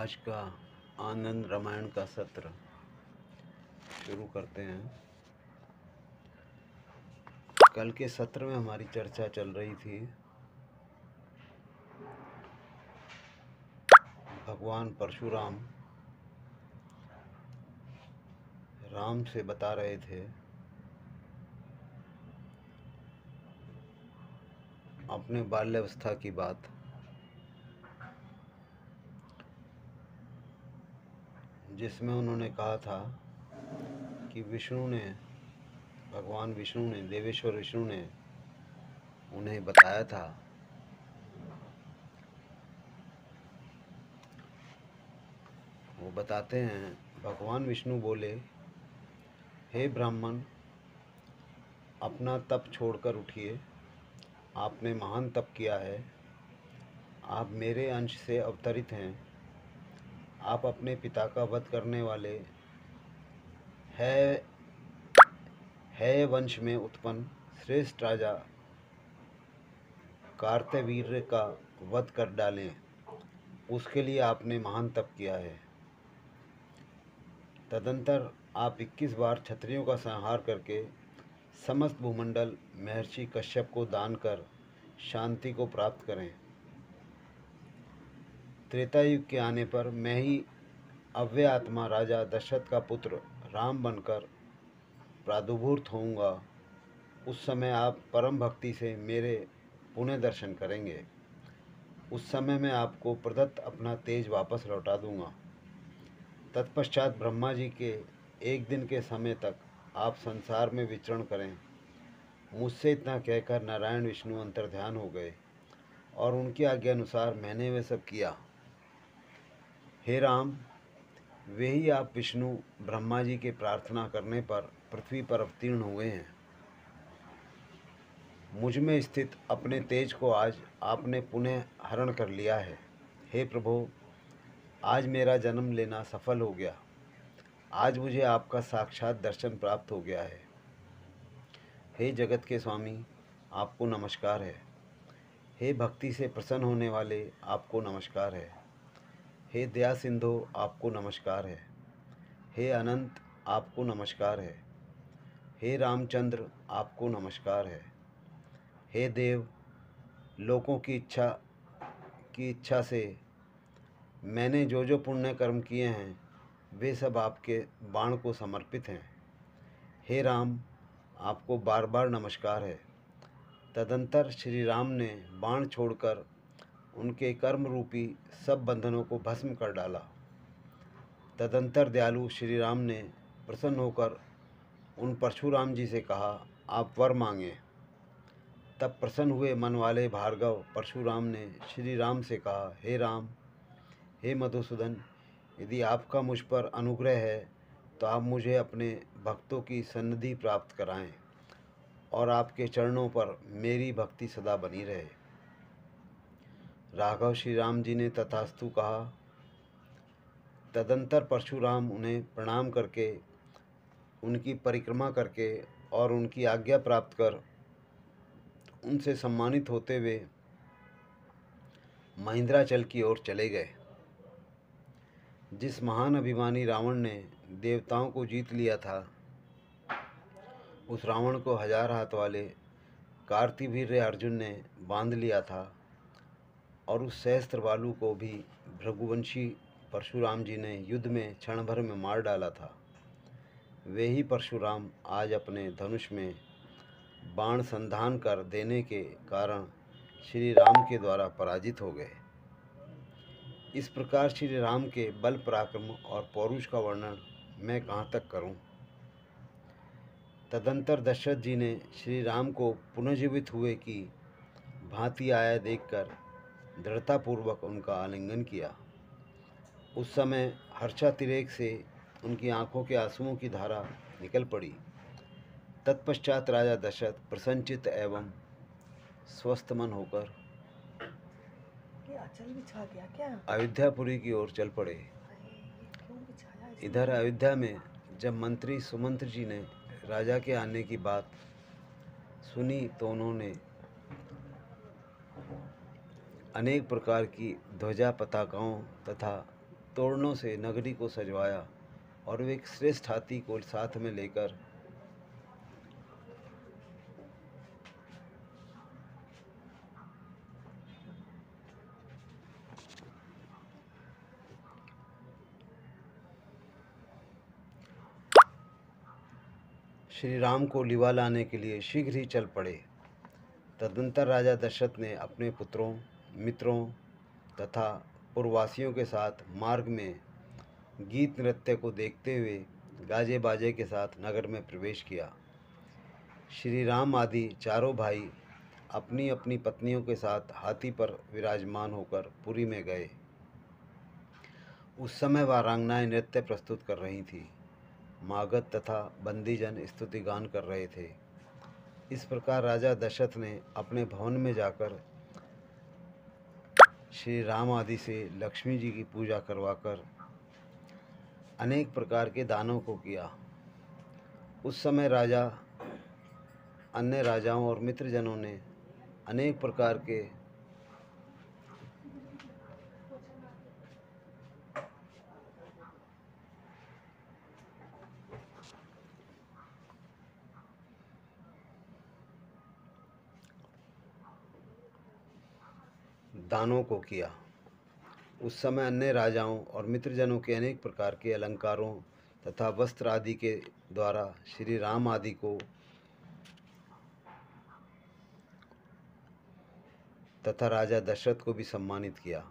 आज का आनंद रामायण का सत्र शुरू करते हैं। कल के सत्र में हमारी चर्चा चल रही थी भगवान परशुराम राम से बता रहे थे अपने बाल्यावस्था की बात, जिसमें उन्होंने कहा था कि भगवान विष्णु ने, देवेश्वर विष्णु ने उन्हें बताया था वो बताते हैं। भगवान विष्णु बोले, हे ब्राह्मण, अपना तप छोड़कर उठिए। आपने महान तप किया है। आप मेरे अंश से अवतरित हैं। आप अपने पिता का वध करने वाले है वंश में उत्पन्न श्रेष्ठ राजा कार्तवीर्य का वध कर डालें। उसके लिए आपने महान तप किया है। तदंतर आप 21 बार क्षत्रियों का संहार करके समस्त भूमंडल महर्षि कश्यप को दान कर शांति को प्राप्त करें। त्रेता युग के आने पर मैं ही अव्यय आत्मा राजा दशरथ का पुत्र राम बनकर प्रादुर्भूत होऊंगा। उस समय आप परम भक्ति से मेरे पुण्य दर्शन करेंगे। उस समय मैं आपको प्रदत्त अपना तेज वापस लौटा दूंगा। तत्पश्चात ब्रह्मा जी के एक दिन के समय तक आप संसार में विचरण करें। मुझसे इतना कहकर नारायण विष्णु अंतर्ध्यान हो गए और उनकी आज्ञा अनुसार मैंने वह सब किया। हे राम, वे ही आप विष्णु ब्रह्मा जी के प्रार्थना करने पर पृथ्वी पर अवतीर्ण हुए हैं। मुझ में स्थित अपने तेज को आज आपने पुनः हरण कर लिया है। हे प्रभु, आज मेरा जन्म लेना सफल हो गया। आज मुझे आपका साक्षात दर्शन प्राप्त हो गया है। हे जगत के स्वामी, आपको नमस्कार है। हे भक्ति से प्रसन्न होने वाले, आपको नमस्कार है। हे दया सिंधु, आपको नमस्कार है। हे अनंत, आपको नमस्कार है। हे रामचंद्र, आपको नमस्कार है। हे देव, लोगों की इच्छा से मैंने जो जो पुण्य कर्म किए हैं वे सब आपके बाण को समर्पित हैं। हे राम, आपको बार बार नमस्कार है। तदंतर श्री राम ने बाण छोड़कर उनके कर्म रूपी सब बंधनों को भस्म कर डाला। तदंतर दयालु श्री राम ने प्रसन्न होकर उन परशुराम जी से कहा, आप वर मांगे। तब प्रसन्न हुए मन वाले भार्गव परशुराम ने श्री राम से कहा, हे राम, हे मधुसूदन, यदि आपका मुझ पर अनुग्रह है तो आप मुझे अपने भक्तों की सन्निधि प्राप्त कराएं और आपके चरणों पर मेरी भक्ति सदा बनी रहे। राघव श्री राम जी ने तथास्तु कहा। तदंतर परशुराम उन्हें प्रणाम करके, उनकी परिक्रमा करके और उनकी आज्ञा प्राप्त कर उनसे सम्मानित होते हुए महेंद्राचल की ओर चले गए। जिस महान अभिमानी रावण ने देवताओं को जीत लिया था, उस रावण को 1000 हाथ वाले कार्तवीर्य अर्जुन ने बांध लिया था और उस सहस्त्र बालू को भी भृगुवंशी परशुराम जी ने युद्ध में क्षण भर में मार डाला था। वे ही परशुराम आज अपने धनुष में बाण संधान कर देने के कारण श्री राम के द्वारा पराजित हो गए। इस प्रकार श्री राम के बल पराक्रम और पौरुष का वर्णन मैं कहाँ तक करूं। तदंतर दशरथ जी ने श्री राम को पुनर्जीवित हुए की भांति आया देखकर दृढ़तापूर्वक उनका आलिंगन किया। उस समय हर्षातिरेक से उनकी आंखों के आंसुओं की धारा निकल पड़ी। तत्पश्चात राजा दशरथ प्रसन्नचित्त एवं स्वस्थ मन होकर अयोध्यापुरी की ओर चल पड़े। इधर अयोध्या में जब मंत्री सुमंत्र जी ने राजा के आने की बात सुनी तो उन्होंने अनेक प्रकार की ध्वजा पताकाओं तथा तोरणों से नगरी को सजवाया और वे एक श्रेष्ठ हाथी को साथ में लेकर श्री राम को लिवा लाने के लिए शीघ्र ही चल पड़े। तदनंतर राजा दशरथ ने अपने पुत्रों, मित्रों तथा पुरवासियों के साथ मार्ग में गीत नृत्य को देखते हुए गाजे बाजे के साथ नगर में प्रवेश किया। श्री राम आदि चारों भाई अपनी अपनी पत्नियों के साथ हाथी पर विराजमान होकर पुरी में गए। उस समय वारांगनाएं नृत्य प्रस्तुत कर रही थीं। मागध तथा बंदीजन स्तुति गान कर रहे थे। इस प्रकार राजा दशरथ ने अपने भवन में जाकर श्री राम आदि से लक्ष्मी जी की पूजा करवाकर अनेक प्रकार के दानों को किया। उस समय राजा अन्य राजाओं और मित्रजनों ने अनेक प्रकार के दानों को किया। उस समय अन्य राजाओं और मित्रजनों के अनेक प्रकार के अलंकारों तथा वस्त्र आदि के द्वारा श्री राम आदि को तथा राजा दशरथ को भी सम्मानित किया।